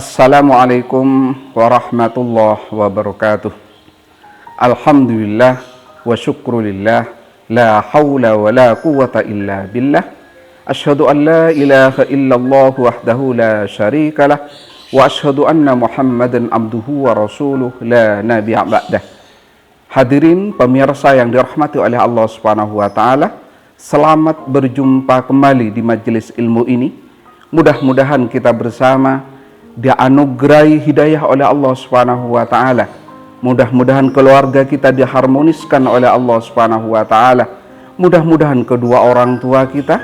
Assalamualaikum warahmatullahi wabarakatuh. Alhamdulillah wa syukrulillah, la hawla wa la quwata illa billah. Asyhadu an la ilaha illallah wahdahu la syarikalah, wa asyhadu anna Muhammadan abduhu wa rasuluh la nabiyya ba'dah. Hadirin pemirsa yang dirahmati oleh Allah Subhanahu wa taala, selamat berjumpa kembali di majelis ilmu ini. Mudah-mudahan kita bersama dianugerahi hidayah oleh Allah Subhanahu wa taala. Mudah-mudahan keluarga kita diharmoniskan oleh Allah Subhanahu wa taala. Mudah-mudahan kedua orang tua kita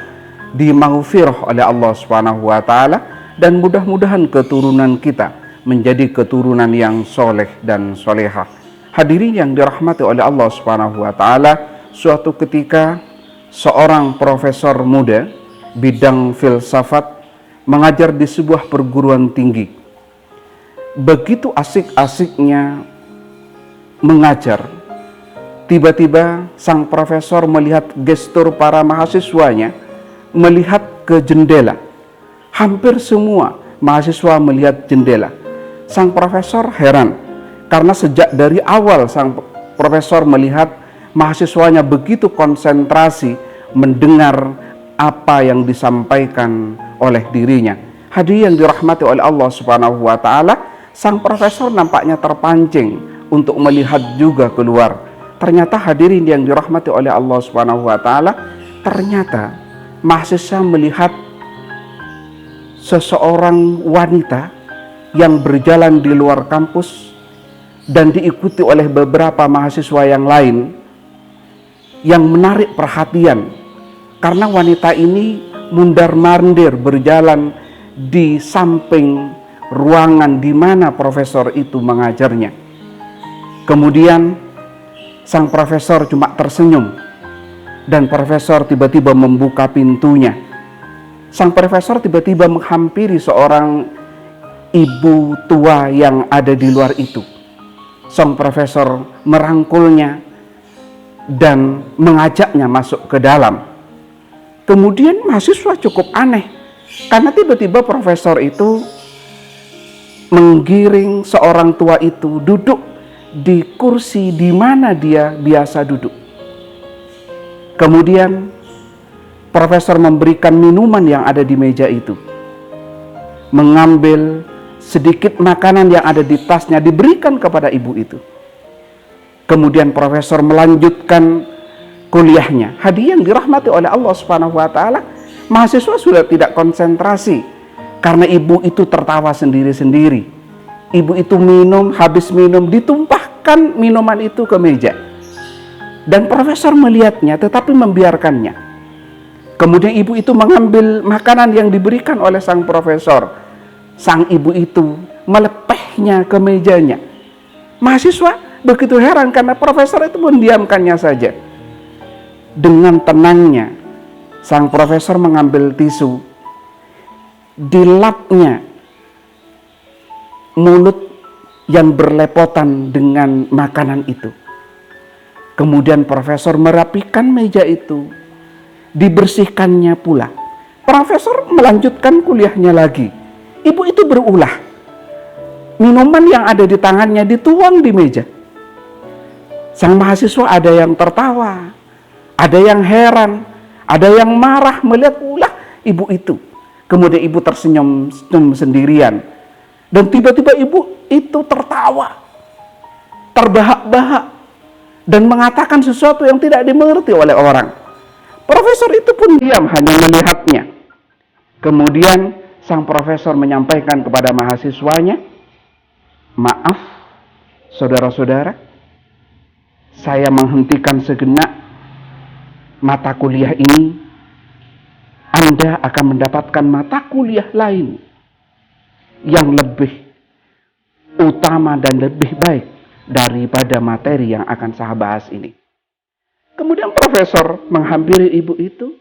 dimaghfirah oleh Allah Subhanahu wa taala, dan mudah-mudahan keturunan kita menjadi keturunan yang soleh dan solehah. Hadirin yang dirahmati oleh Allah Subhanahu wa taala, suatu ketika seorang profesor muda bidang filsafat mengajar di sebuah perguruan tinggi. Begitu asik-asiknya mengajar, tiba-tiba sang profesor melihat gestur para mahasiswanya melihat ke jendela. Hampir semua mahasiswa melihat jendela. Sang profesor heran, karena sejak dari awal sang profesor melihat mahasiswanya begitu konsentrasi mendengar apa yang disampaikan oleh dirinya. Hadirin yang dirahmati oleh Allah Subhanahu wa taala, sang profesor nampaknya terpancing untuk melihat juga keluar. Ternyata hadirin yang dirahmati oleh Allah Subhanahu wa taala, ternyata mahasiswa melihat seseorang wanita yang berjalan di luar kampus dan diikuti oleh beberapa mahasiswa yang lain yang menarik perhatian, karena wanita ini mundar-mandir berjalan di samping ruangan di mana profesor itu mengajarnya. Kemudian sang profesor cuma tersenyum, dan profesor tiba-tiba membuka pintunya. Sang profesor tiba-tiba menghampiri seorang ibu tua yang ada di luar itu. Sang profesor merangkulnya dan mengajaknya masuk ke dalam. Kemudian mahasiswa cukup aneh, karena tiba-tiba profesor itu menggiring seorang tua itu duduk di kursi di mana dia biasa duduk. Kemudian profesor memberikan minuman yang ada di meja itu, mengambil sedikit makanan yang ada di tasnya, diberikan kepada ibu itu. Kemudian profesor melanjutkan kuliahnya. Hadirin yang dirahmati oleh Allah Subhanahu wa taala, mahasiswa sudah tidak konsentrasi karena ibu itu tertawa sendiri-sendiri. Ibu itu minum, habis minum ditumpahkan minuman itu ke meja. Dan profesor melihatnya tetapi membiarkannya. Kemudian ibu itu mengambil makanan yang diberikan oleh sang profesor. Sang ibu itu melepehnya ke mejanya. Mahasiswa begitu heran karena profesor itu mendiamkannya saja. Dengan tenangnya sang profesor mengambil tisu, dilapnya mulut yang berlepotan dengan makanan itu. Kemudian profesor merapikan meja itu, dibersihkannya pula. Profesor melanjutkan kuliahnya lagi. Ibu itu berulah. Minuman yang ada di tangannya dituang di meja. Sang mahasiswa ada yang tertawa, ada yang heran, ada yang marah melihat ulah ibu itu. Kemudian ibu tersenyum sendirian. Dan tiba-tiba ibu itu tertawa, terbahak-bahak, dan mengatakan sesuatu yang tidak dimengerti oleh orang. Profesor itu pun diam, hanya melihatnya. Kemudian sang profesor menyampaikan kepada mahasiswanya, "Maaf, saudara-saudara, saya menghentikan sejenak mata kuliah ini. Anda akan mendapatkan mata kuliah lain yang lebih utama dan lebih baik daripada materi yang akan saya bahas ini." Kemudian profesor menghampiri ibu itu.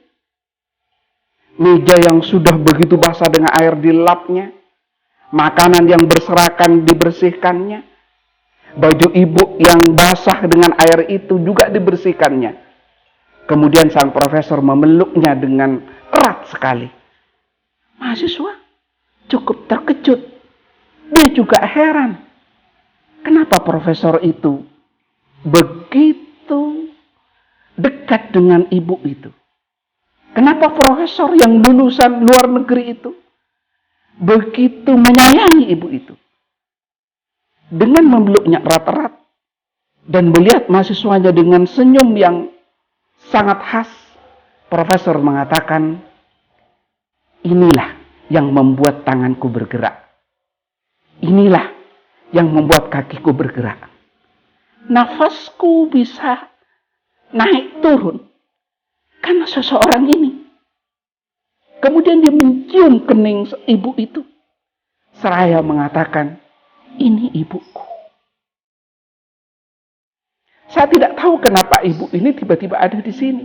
Meja yang sudah begitu basah dengan air dilapnya, makanan yang berserakan dibersihkannya, baju ibu yang basah dengan air itu juga dibersihkannya. Kemudian sang profesor memeluknya dengan erat sekali. Mahasiswa cukup terkejut Dia juga heran. Kenapa profesor itu begitu dekat dengan ibu itu? Kenapa profesor yang lulusan luar negeri itu begitu menyayangi ibu itu? Dengan memeluknya erat-erat dan melihat mahasiswanya dengan senyum yang sangat khas, profesor mengatakan, inilah yang membuat tanganku bergerak. Inilah yang membuat kakiku bergerak. Nafasku bisa naik turun karena seseorang ini. Kemudian dia mencium kening ibu itu, seraya mengatakan, ini ibuku. Saya tidak tahu kenapa ibu ini tiba-tiba ada di sini.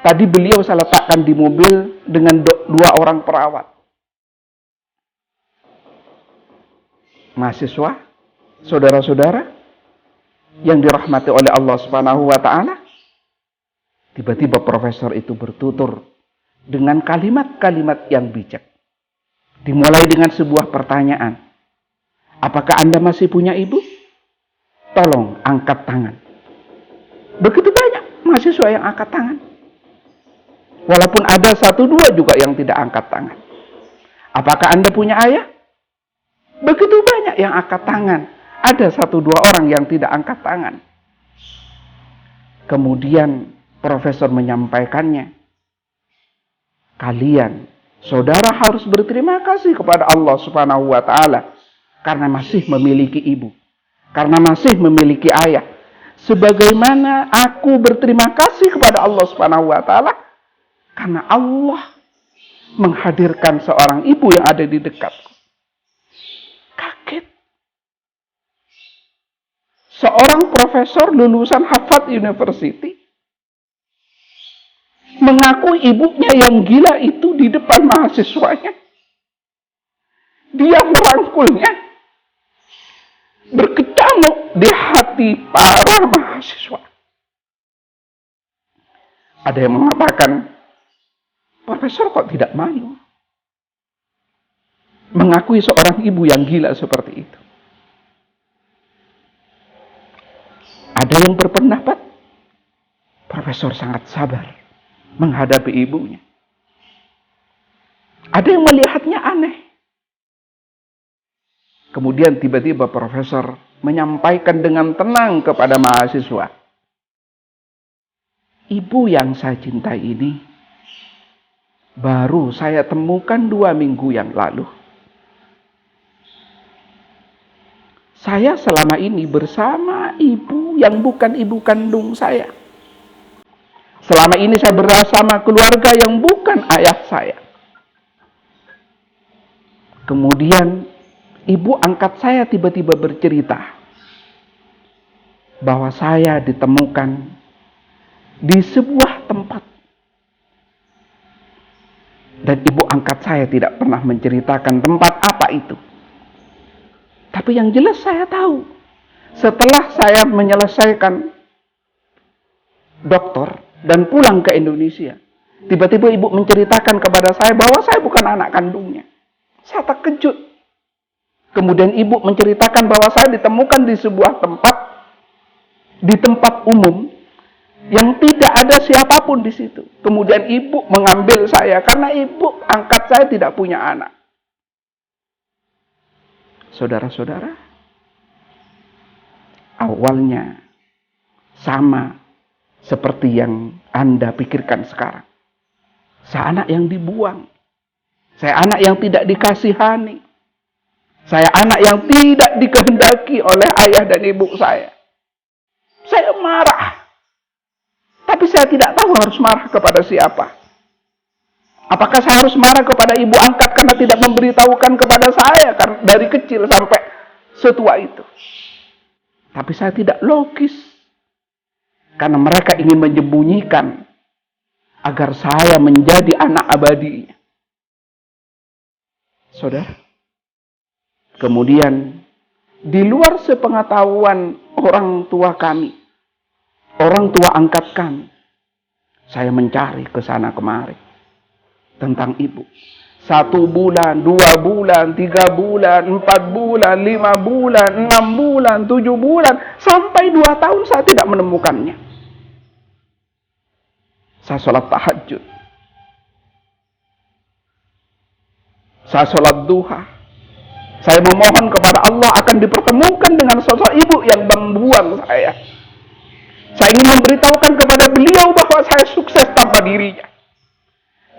Tadi beliau saya letakkan di mobil dengan 2 orang perawat. Mahasiswa, saudara-saudara yang dirahmati oleh Allah Subhanahu wa taala. Tiba-tiba profesor itu bertutur dengan kalimat-kalimat yang bijak. Dimulai dengan sebuah pertanyaan. Apakah Anda masih punya ibu? Tolong angkat tangan. Begitu banyak mahasiswa yang angkat tangan. Walaupun ada 1-2 juga yang tidak angkat tangan. Apakah Anda punya ayah? Begitu banyak yang angkat tangan. Ada 1-2 orang yang tidak angkat tangan. Kemudian profesor menyampaikannya. Kalian, saudara harus berterima kasih kepada Allah Subhanahu wa taala karena masih memiliki ibu, karena masih memiliki ayah. Sebagaimana aku berterima kasih kepada Allah Subhanahu wa taala karena Allah menghadirkan seorang ibu yang ada di dekatku. Kaget. Seorang profesor lulusan Harvard University mengaku ibunya yang gila itu di depan mahasiswanya. Dia merangkulnya. Berkecamuk di hati para mahasiswa. Ada yang mengatakan, profesor kok tidak malu mengakui seorang ibu yang gila seperti itu. Ada yang berpendapat, profesor sangat sabar menghadapi ibunya. Ada yang melihatnya aneh. Kemudian tiba-tiba profesor menyampaikan dengan tenang kepada mahasiswa. Ibu yang saya cintai ini baru saya temukan 2 minggu yang lalu. Saya selama ini bersama ibu yang bukan ibu kandung saya. Selama ini saya bersama keluarga yang bukan ayah saya. Kemudian ibu angkat saya tiba-tiba bercerita bahwa saya ditemukan di sebuah tempat. Dan ibu angkat saya tidak pernah menceritakan tempat apa itu. Tapi yang jelas saya tahu, setelah saya menyelesaikan doktor dan pulang ke Indonesia, tiba-tiba ibu menceritakan kepada saya bahwa saya bukan anak kandungnya. Saya terkejut. Kemudian ibu menceritakan bahwa saya ditemukan di sebuah tempat, di tempat umum, yang tidak ada siapapun di situ. Kemudian ibu mengambil saya, karena ibu angkat saya tidak punya anak. Saudara-saudara, awalnya sama seperti yang Anda pikirkan sekarang. Saya anak yang dibuang. Saya anak yang tidak dikasihani. Saya anak yang tidak dikehendaki oleh ayah dan ibu saya. Saya marah. Tapi saya tidak tahu harus marah kepada siapa. Apakah saya harus marah kepada ibu angkat karena tidak memberitahukan kepada saya dari kecil sampai setua itu. Tapi saya tidak logis. Karena mereka ingin menyembunyikan agar saya menjadi anak abadinya. Saudara, kemudian di luar sepengetahuan orang tua kami, orang tua angkat kami, saya mencari ke sana kemari tentang ibu. 1 bulan, 2 bulan, 3 bulan, 4 bulan, 5 bulan, 6 bulan, 7 bulan, sampai 2 tahun saya tidak menemukannya. Saya sholat tahajud, saya sholat duha, saya memohon kepada Allah akan dipertemukan dengan sosok ibu yang membuang saya. Saya ingin memberitahukan kepada beliau bahwa saya sukses tanpa dirinya.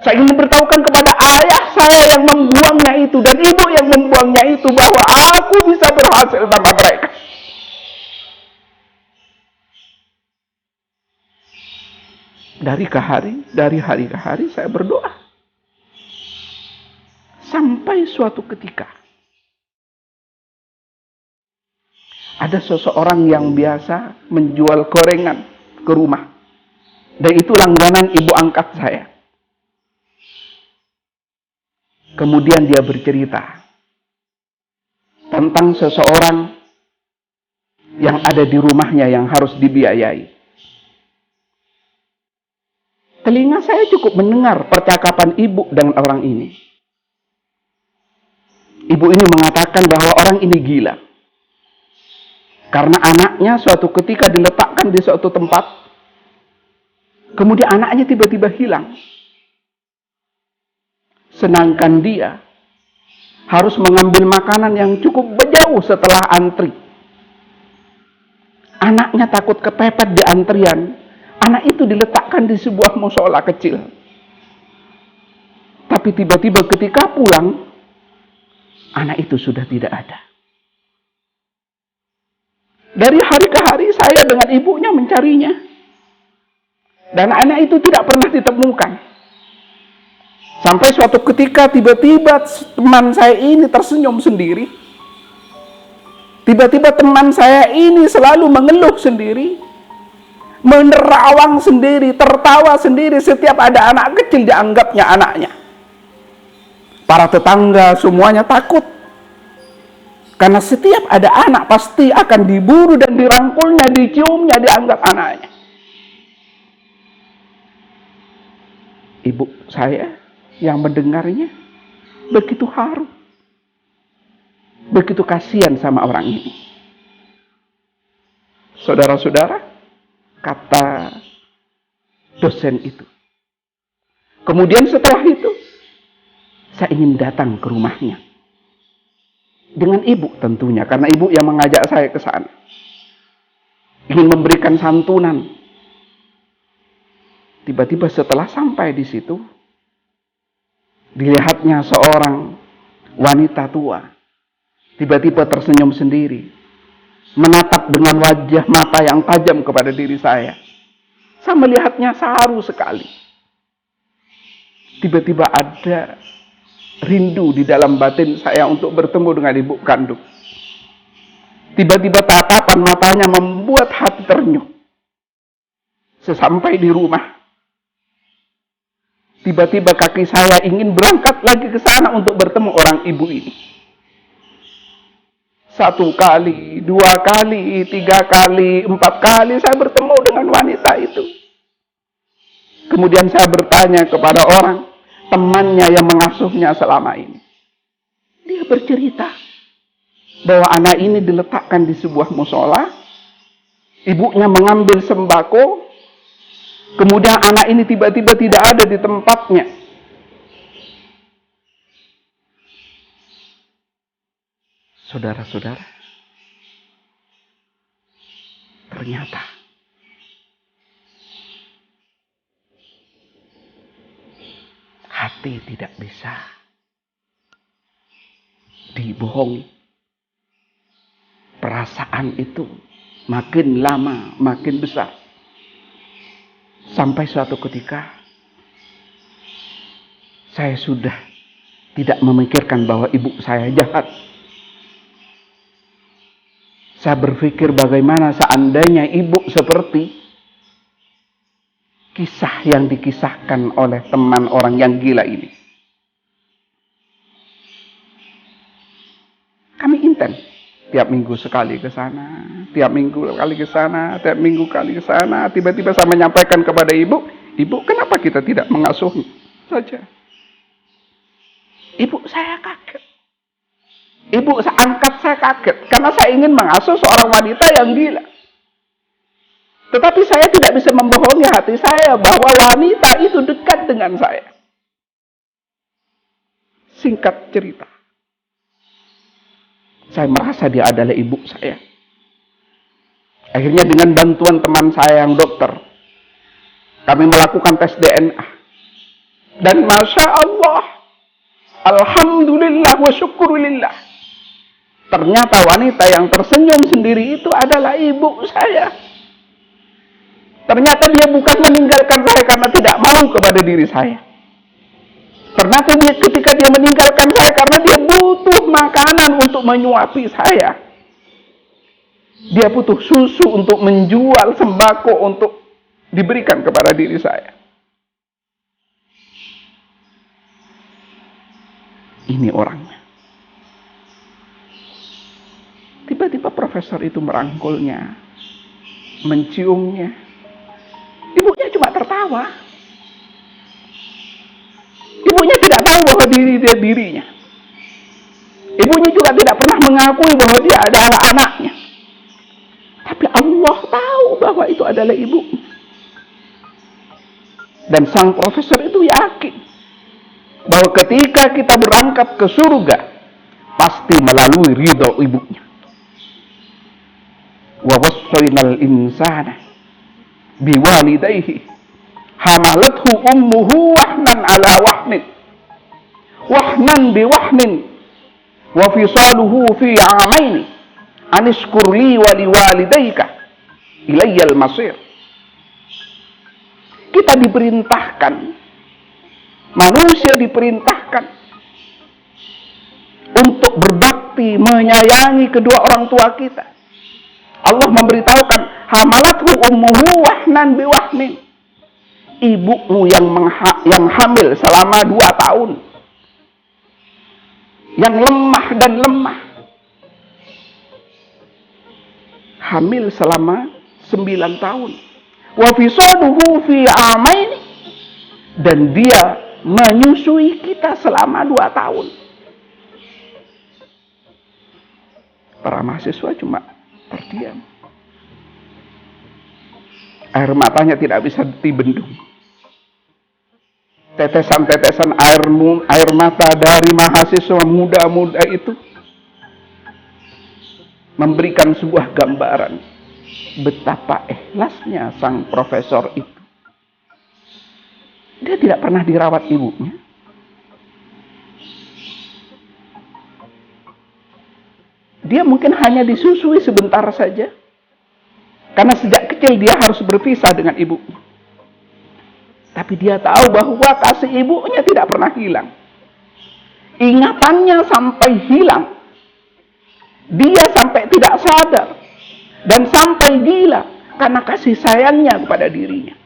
Saya ingin memberitahukan kepada ayah saya yang membuangnya itu dan ibu yang membuangnya itu bahwa aku bisa berhasil tanpa mereka. Dari hari ke hari saya berdoa. Sampai suatu ketika ada seseorang yang biasa menjual gorengan ke rumah. Dan itu langganan ibu angkat saya. Kemudian dia bercerita tentang seseorang yang ada di rumahnya yang harus dibiayai. Telinga saya cukup mendengar percakapan ibu dengan orang ini. Ibu ini mengatakan bahwa orang ini gila. Karena anaknya suatu ketika diletakkan di suatu tempat, kemudian anaknya tiba-tiba hilang. Sedangkan dia harus mengambil makanan yang cukup jauh setelah antri. Anaknya takut kepepet di antrian. Anak itu diletakkan di sebuah musola kecil. Tapi tiba-tiba ketika pulang, anak itu sudah tidak ada. Dari hari ke hari saya dengan ibunya mencarinya. Dan anak itu tidak pernah ditemukan. Sampai suatu ketika tiba-tiba teman saya ini tersenyum sendiri. Tiba-tiba teman saya ini selalu mengeluh sendiri. Menerawang sendiri, tertawa sendiri setiap ada anak kecil dianggapnya anaknya. Para tetangga semuanya takut. Karena setiap ada anak pasti akan diburu dan dirangkulnya, diciumnya, dianggap anaknya. Ibu saya yang mendengarnya begitu haru. Begitu kasihan sama orang ini. Saudara-saudara, kata dosen itu. Kemudian setelah itu, saya ingin datang ke rumahnya. Dengan ibu tentunya, karena ibu yang mengajak saya ke sana. Ingin memberikan santunan. Tiba-tiba setelah sampai di situ, dilihatnya seorang wanita tua. Tiba-tiba tersenyum sendiri. Menatap dengan wajah mata yang tajam kepada diri saya. Saya melihatnya haru sekali. Tiba-tiba ada rindu di dalam batin saya untuk bertemu dengan ibu kandung. Tiba-tiba tatapan matanya membuat hati ternyuh. Sesampai di rumah, tiba-tiba kaki saya ingin berangkat lagi ke sana untuk bertemu orang ibu ini. 1 kali, 2 kali, 3 kali, 4 kali saya bertemu dengan wanita itu. Kemudian saya bertanya kepada orang, temannya yang mengasuhnya selama ini. Dia bercerita bahwa anak ini diletakkan di sebuah musola, ibunya mengambil sembako, kemudian anak ini tiba-tiba tidak ada di tempatnya. Saudara-saudara, ternyata hati tidak bisa dibohongi. Perasaan itu makin lama makin besar. Sampai suatu ketika saya sudah tidak memikirkan bahwa ibu saya jahat. Saya berpikir bagaimana seandainya ibu seperti kisah yang dikisahkan oleh teman orang yang gila ini. Kami intens. Tiap minggu sekali ke sana, tiap minggu kali ke sana, tiap minggu kali ke sana. Tiba-tiba saya menyampaikan kepada ibu, ibu kenapa kita tidak mengasuh saja? Ibu saya kaget. Ibu angkat saya kaget. Karena saya ingin mengasuh seorang wanita yang gila. Tetapi saya tidak bisa membohongi hati saya bahwa wanita itu dekat dengan saya. Singkat cerita, saya merasa dia adalah ibu saya. Akhirnya dengan bantuan teman saya yang dokter, kami melakukan tes DNA. Dan Masya Allah, Alhamdulillah wa syukurillah, ternyata wanita yang tersenyum sendiri itu adalah ibu saya. Ternyata dia bukan meninggalkan saya karena tidak mau kepada diri saya. Ternyata ketika dia meninggalkan saya karena dia butuh makanan untuk menyuapi saya. Dia butuh susu untuk menjual, sembako untuk diberikan kepada diri saya. Ini orangnya. Tiba-tiba profesor itu merangkulnya, menciumnya. Ibunya cuma tertawa. Ibunya tidak tahu bahwa dirinya. Ibunya juga tidak pernah mengakui bahwa dia adalah anaknya. Tapi Allah tahu bahwa itu adalah ibunya. Dan sang profesor itu yakin bahwa ketika kita berangkat ke surga, pasti melalui ridho ibunya. Wa wassaynal insana biwalidayhi hamalathu ummuhu wahnan ala wahnan biwahnin wa fisaluhu fi amaini anishkur li wa liwalidayka ilayyal masir. Kita diperintahkan, manusia diperintahkan untuk berbakti, menyayangi kedua orang tua kita. Allah memberitahukan, hamalathu ummuhu wahnan biwahnin. Ibumu yang hamil selama 2 tahun. Yang lemah dan lemah. Hamil selama 9 tahun. Wa fisaluhu fi amaini. Dan dia menyusui kita selama 2 tahun. Para mahasiswa cuma terdiam. Air matanya tidak bisa dibendung. Tetesan-tetesan air mata dari mahasiswa muda-muda itu memberikan sebuah gambaran betapa ikhlasnya sang profesor itu. Dia tidak pernah dirawat ibunya. Dia mungkin hanya disusui sebentar saja. Karena sejak kecil dia harus berpisah dengan ibunya. Tapi dia tahu bahwa kasih ibunya tidak pernah hilang. Ingatannya sampai hilang. Dia sampai tidak sadar. Dan sampai gila karena kasih sayangnya kepada dirinya.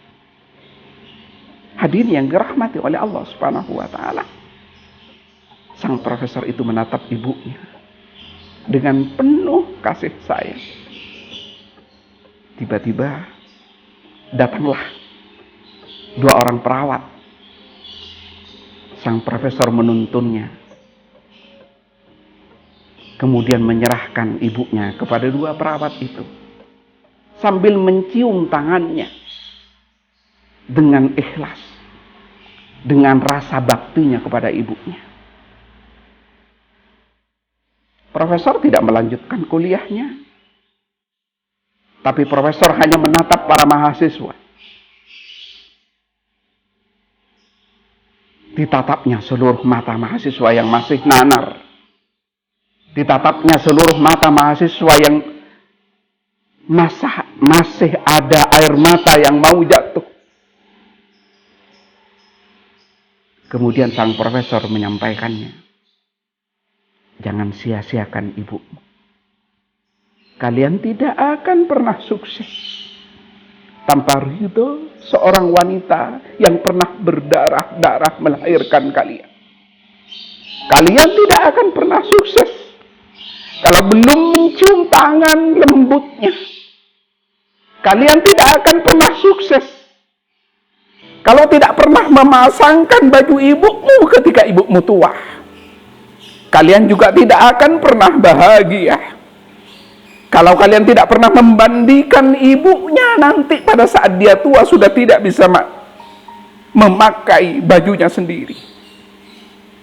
Hadirin yang dirahmati oleh Allah Subhanahu wa taala. Sang profesor itu menatap ibunya dengan penuh kasih sayang. Tiba-tiba datanglah 2 orang perawat. Sang profesor menuntunnya. Kemudian menyerahkan ibunya kepada 2 perawat itu. Sambil mencium tangannya. Dengan ikhlas. Dengan rasa baktinya kepada ibunya. Profesor tidak melanjutkan kuliahnya. Tapi profesor hanya menatap para mahasiswa. Ditatapnya seluruh mata mahasiswa yang masih nanar. Ditatapnya seluruh mata mahasiswa yang masih ada air mata yang mau jatuh. Kemudian sang profesor menyampaikannya. Jangan sia-siakan ibumu. Kalian tidak akan pernah sukses tanpa ridho seorang wanita yang pernah berdarah-darah melahirkan kalian. Kalian tidak akan pernah sukses kalau belum mencium tangan lembutnya. Kalian tidak akan pernah sukses kalau tidak pernah memasangkan baju ibumu ketika ibumu tua. kalian juga tidak akan pernah bahagia. Kalau kalian tidak pernah membandingkan ibunya nanti pada saat dia tua sudah tidak bisa memakai bajunya sendiri,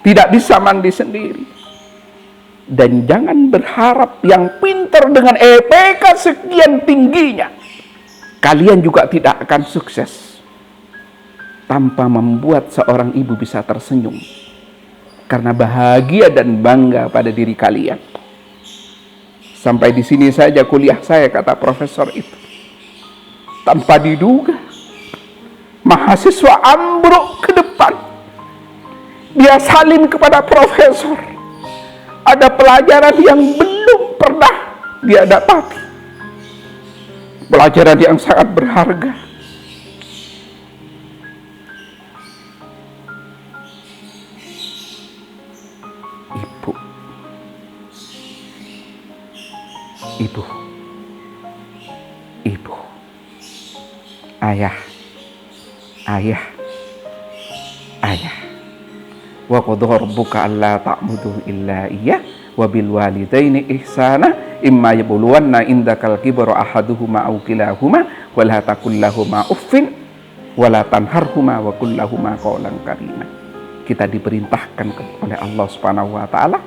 tidak bisa mandi sendiri. Dan jangan berharap yang pintar dengan IPK sekian tingginya, kalian juga tidak akan sukses tanpa membuat seorang ibu bisa tersenyum karena bahagia dan bangga pada diri kalian. Sampai di sini saja kuliah saya, kata profesor itu. Tanpa diduga, mahasiswa ambruk ke depan. Dia salin kepada profesor. Ada pelajaran yang belum pernah dia dapati. Pelajaran yang sangat berharga. Ibu, ayah, wa qadha rabbuka alla ta'budu illa iyyah wa bil walidaini ihsana imma yablughanna indakal kibra ahaduhuma aw kilahuma wa la taqul lahumu uffin wa la tanharhuma wa qul lahumu qawlan karima. Kita diperintahkan oleh Allah Subhanahu wa taala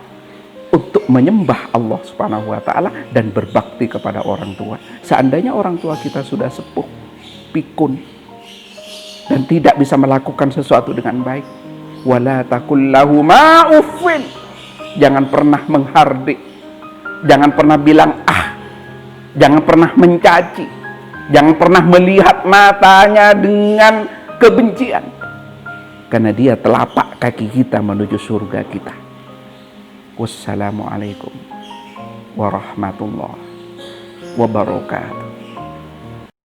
untuk menyembah Allah Subhanahu wa taala dan berbakti kepada orang tua. Seandainya orang tua kita sudah sepuh, pikun, dan tidak bisa melakukan sesuatu dengan baik, wala taqul lahuma uffin, jangan pernah menghardik, jangan pernah bilang jangan pernah mencaci, jangan pernah melihat matanya dengan kebencian, karena dia telapak kaki kita menuju surga kita. Wassalamualaikum warahmatullahi wabarakatuh.